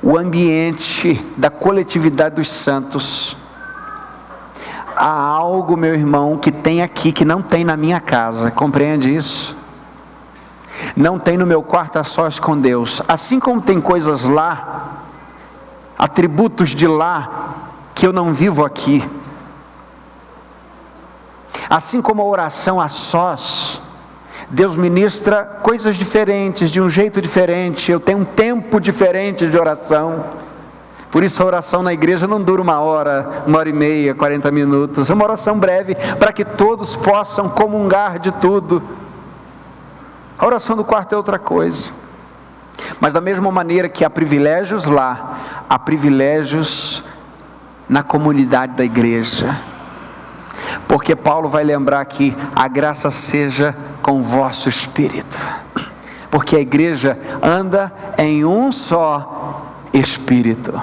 Speaker 1: o ambiente da coletividade dos santos. Há algo, meu irmão, que tem aqui que não tem na minha casa, compreende isso? Não tem no meu quarto a sós com Deus. Assim como tem coisas lá, atributos de lá, que eu não vivo aqui. Assim como a oração a sós, Deus ministra coisas diferentes, de um jeito diferente. Eu tenho um tempo diferente de oração. Por isso a oração na igreja não dura 1 hora, 1h30, 40 minutos. É uma oração breve, para que todos possam comungar de tudo. A oração do quarto é outra coisa. Mas da mesma maneira que há privilégios lá, há privilégios na comunidade da igreja. Porque Paulo vai lembrar que a graça seja com o vosso espírito. Porque a igreja anda em um só espírito.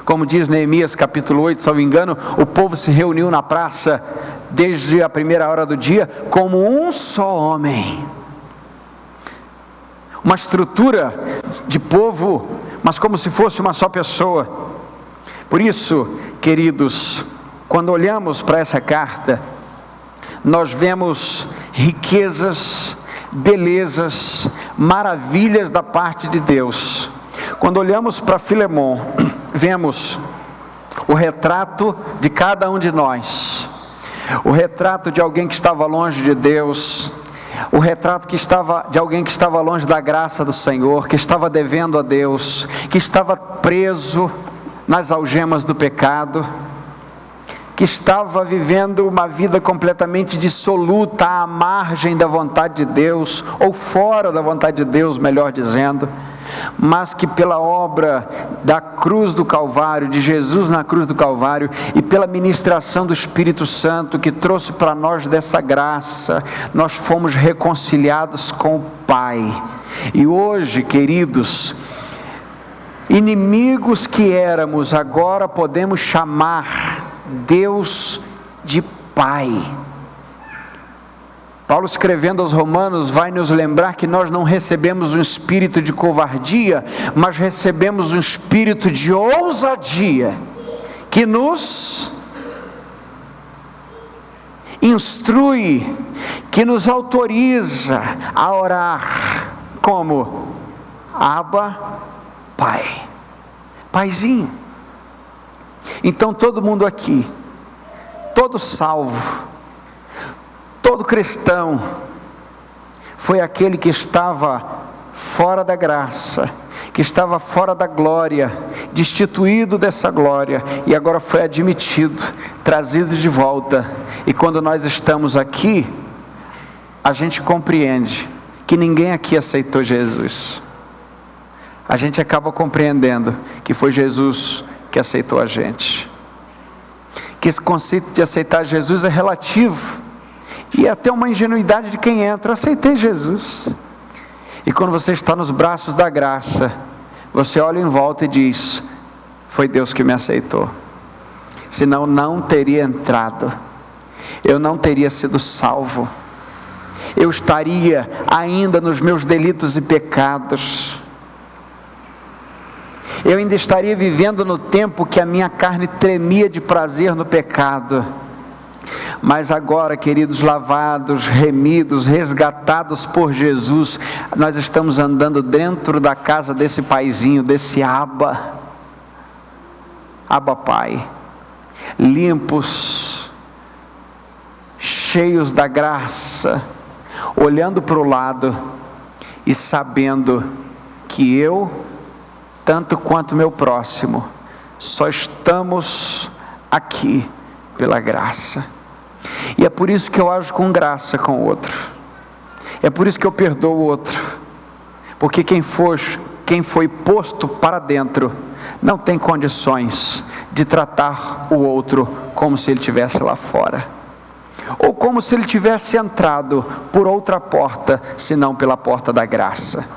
Speaker 1: Como diz Neemias capítulo 8, se não me engano, o povo se reuniu na praça desde a primeira hora do dia como um só homem. Uma estrutura de povo, mas como se fosse uma só pessoa. Por isso, queridos, quando olhamos para essa carta, nós vemos riquezas, belezas, maravilhas da parte de Deus. Quando olhamos para Filemon, vemos o retrato de cada um de nós, o retrato de alguém que estava longe de Deus, o retrato de alguém que estava longe da graça do Senhor, que estava devendo a Deus, que estava preso nas algemas do pecado, que estava vivendo uma vida completamente dissoluta à margem da vontade de Deus, ou fora da vontade de Deus, melhor dizendo, mas que pela obra da cruz do Calvário, de Jesus na cruz do Calvário, e pela ministração do Espírito Santo, que trouxe para nós dessa graça, nós fomos reconciliados com o Pai. E hoje, queridos, inimigos que éramos, agora podemos chamar Deus de Pai. Paulo, escrevendo aos Romanos, vai nos lembrar que nós não recebemos um espírito de covardia, mas recebemos um espírito de ousadia, que nos instrui, que nos autoriza a orar como Abba, Pai, Paizinho. Então todo mundo aqui, todo salvo, todo cristão, foi aquele que estava fora da graça, que estava fora da glória, destituído dessa glória, e agora foi admitido, trazido de volta. E quando nós estamos aqui, a gente compreende que ninguém aqui aceitou Jesus. A gente acaba compreendendo que foi Jesus que aceitou a gente, que esse conceito de aceitar Jesus é relativo, e é até uma ingenuidade de quem entra. Aceitei Jesus. E quando você está nos braços da graça, você olha em volta e diz: foi Deus que me aceitou, senão não teria entrado, eu não teria sido salvo, eu estaria ainda nos meus delitos e pecados, eu ainda estaria vivendo no tempo que a minha carne tremia de prazer no pecado. Mas agora, queridos, lavados, remidos, resgatados por Jesus, nós estamos andando dentro da casa desse paizinho, desse Abba Pai, limpos, cheios da graça, olhando para o lado e sabendo que eu, tanto quanto meu próximo, só estamos aqui pela graça. E é por isso que eu ajo com graça com o outro, é por isso que eu perdoo o outro, porque quem foi posto para dentro não tem condições de tratar o outro como se ele estivesse lá fora, ou como se ele tivesse entrado por outra porta, senão pela porta da graça.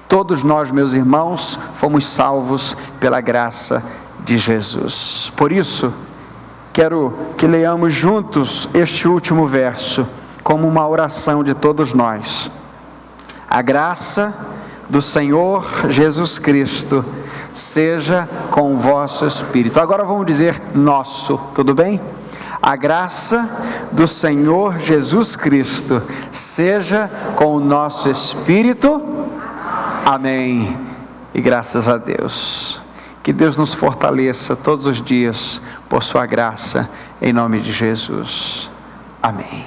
Speaker 1: Todos nós, meus irmãos, fomos salvos pela graça de Jesus. Por isso, quero que leiamos juntos este último verso, como uma oração de todos nós. A graça do Senhor Jesus Cristo seja com o vosso espírito. Agora vamos dizer nosso, tudo bem? A graça do Senhor Jesus Cristo seja com o nosso espírito. Amém. E graças a Deus. Que Deus nos fortaleça todos os dias por sua graça, em nome de Jesus. Amém.